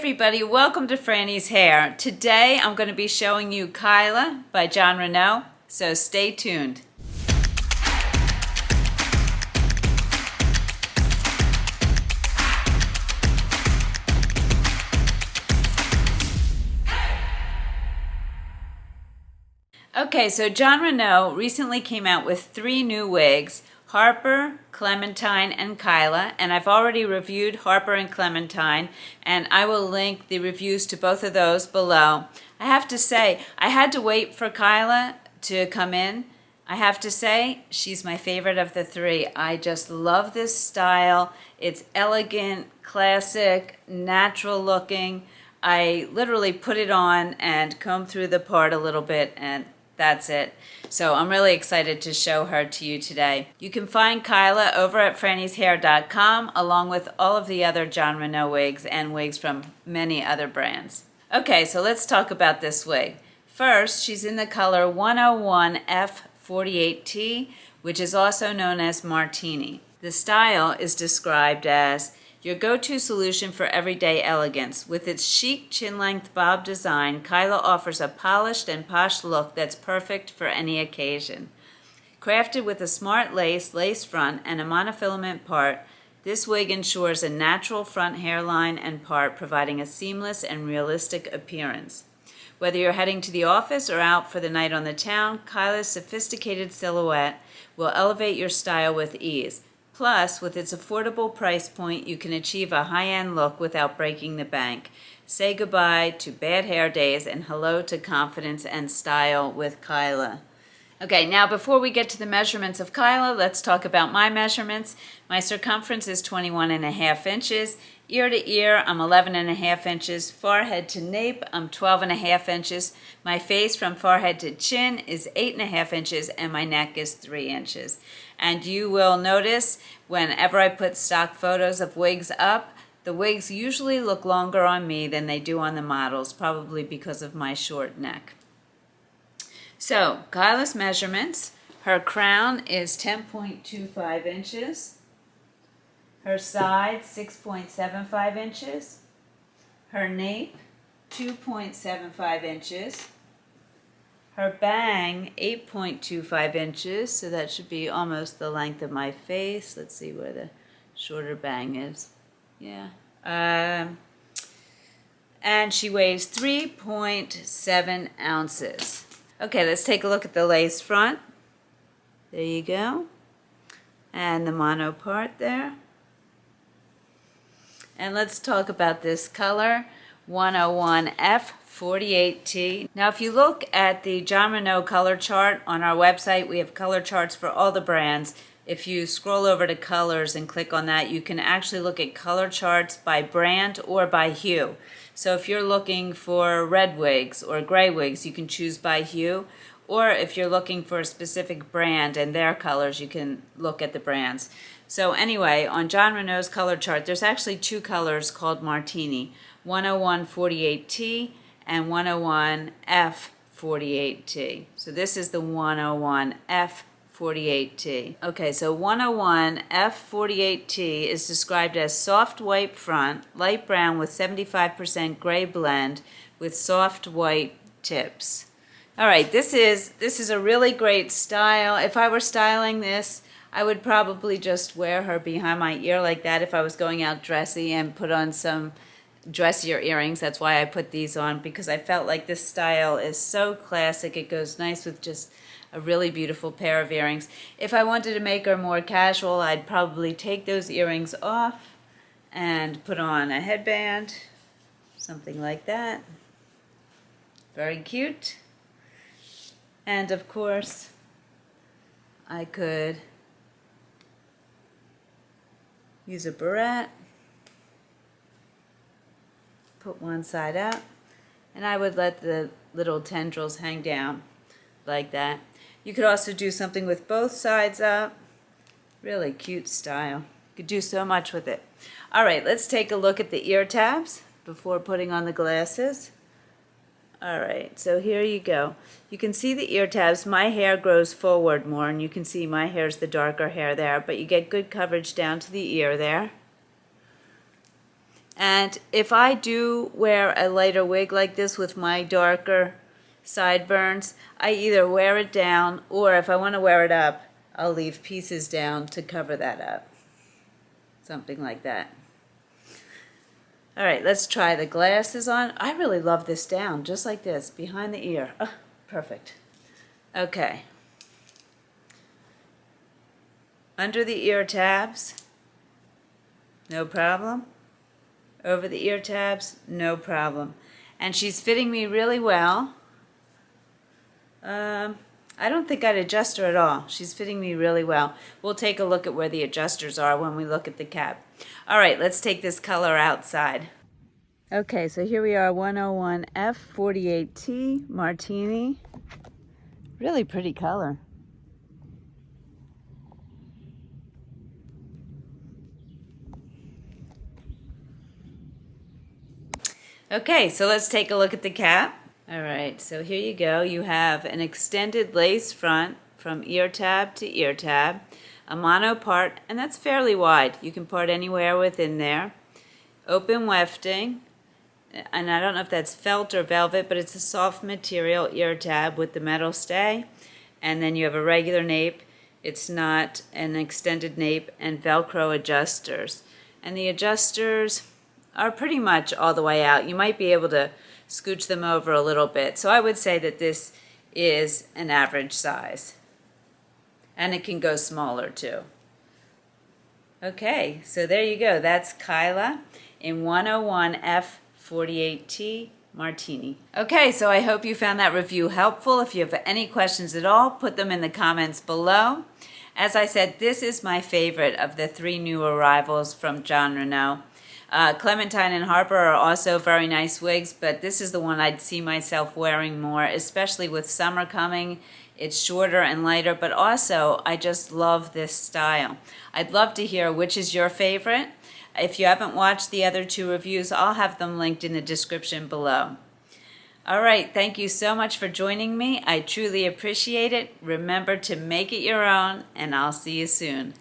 everybody, welcome to Frannie's Hair. Today I'm going to be showing you Kyla by Jon Renau, so stay tuned. Okay, so Jon Renau recently came out with 3 new wigs, Harper, Clementine, and Kyla, and I've already reviewed Harper and Clementine, and I will link the reviews to both of those below. I have to say, I had to wait for Kyla to come in. I have to say, she's my favorite of the 3. I just love this style. It's elegant, classic, natural looking. I literally put it on and combed through the part a little bit, and that's it. So I'm really excited to show her to you today. You can find Kyla over at frannieshair.com along with all of the other Jon Renau wigs and wigs from many other brands. Okay, so let's talk about this wig. First, she's in the color 101F48T, which is also known as Martini. The style is described as your go-to solution for everyday elegance. With its chic chin-length bob design, Kyla offers a polished and posh look that's perfect for any occasion. Crafted with a smart lace front, and a monofilament part, this wig ensures a natural front hairline and part, providing a seamless and realistic appearance. Whether you're heading to the office or out for the night on the town, Kyla's sophisticated silhouette will elevate your style with ease. Plus, with its affordable price point, you can achieve a high-end look without breaking the bank. Say goodbye to bad hair days and hello to confidence and style with Kyla. Okay, now before we get to the measurements of Kyla, let's talk about my measurements. My circumference is 21.5 inches. Ear to ear, I'm 11.5 inches. Forehead to nape, I'm 12.5 inches. My face from forehead to chin is 8.5 inches, and my neck is 3 inches. And you will notice whenever I put stock photos of wigs up, the wigs usually look longer on me than they do on the models, probably because of my short neck. So, Kyla's measurements, her crown is 10.25 inches. Her side, 6.75 inches. Her nape, 2.75 inches. Her bang, 8.25 inches, so that should be almost the length of my face. Let's see where the shorter bang is. Yeah. And she weighs 3.7 ounces. Okay, let's take a look at the lace front. There you go. And the mono part there. And let's talk about this color, 101F48T. Now, if you look at the Jon Renau color chart on our website, we have color charts for all the brands. If you scroll over to colors and click on that, you can actually look at color charts by brand or by hue. So if you're looking for red wigs or gray wigs, you can choose by hue. Or if you're looking for a specific brand and their colors, you can look at the brands. So anyway, on Jon Renau's color chart, there's actually 2 colors called Martini, 10148T and 101F48T. So this is the 101F48T. Okay, so 101F48T is described as soft white front, light brown with 75% gray blend with soft white tips. All right, this is a really great style. If I were styling this, I would probably just wear her behind my ear like that if I was going out dressy, and put on some dressier earrings. That's why I put these on, because I felt like this style is so classic. It goes nice with just a really beautiful pair of earrings. If I wanted to make her more casual, I'd probably take those earrings off and put on a headband, something like that. Very cute. And of course, I could use a barrette, put one side up, and I would let the little tendrils hang down like that. You could also do something with both sides up. Really cute style. You could do so much with it. All right, let's take a look at the ear tabs before putting on the glasses. All right, so here you go. You can see the ear tabs. My hair grows forward more, and you can see my hair's the darker hair there, but you get good coverage down to the ear there. And if I do wear a lighter wig like this with my darker sideburns, I either wear it down, or if I want to wear it up, I'll leave pieces down to cover that up. Something like that. All right, let's try the glasses on. I really love this down, just like this, behind the ear. Oh, perfect. Okay. Under the ear tabs, no problem. Over the ear tabs, no problem. And she's fitting me really well. I don't think I'd adjust her at all. She's fitting me really well. We'll take a look at where the adjusters are when we look at the cap. All right, let's take this color outside. Okay, so here we are, 101 F48T Martini. Really pretty color. Okay, so let's take a look at the cap. All right, so here you go. You have an extended lace front from ear tab to ear tab, a mono part, and that's fairly wide. You can part anywhere within there. Open wefting, and I don't know if that's felt or velvet, but it's a soft material ear tab with the metal stay. And then you have a regular nape. It's not an extended nape, and Velcro adjusters. And the adjusters are pretty much all the way out. You might be able to scooch them over a little bit. So I would say that this is an average size. And it can go smaller too. Okay, so there you go. That's Kyla in 101 F48T Martini. Okay, so I hope you found that review helpful. If you have any questions at all, put them in the comments below. As I said, this is my favorite of the 3 new arrivals from Jon Renau. Clementine and Harper are also very nice wigs, but this is the one I'd see myself wearing more, especially with summer coming. It's shorter and lighter, but also I just love this style. I'd love to hear which is your favorite. If you haven't watched the other 2 reviews, I'll have them linked in the description below. All right, thank you so much for joining me. I truly appreciate it. Remember to make it your own, and I'll see you soon.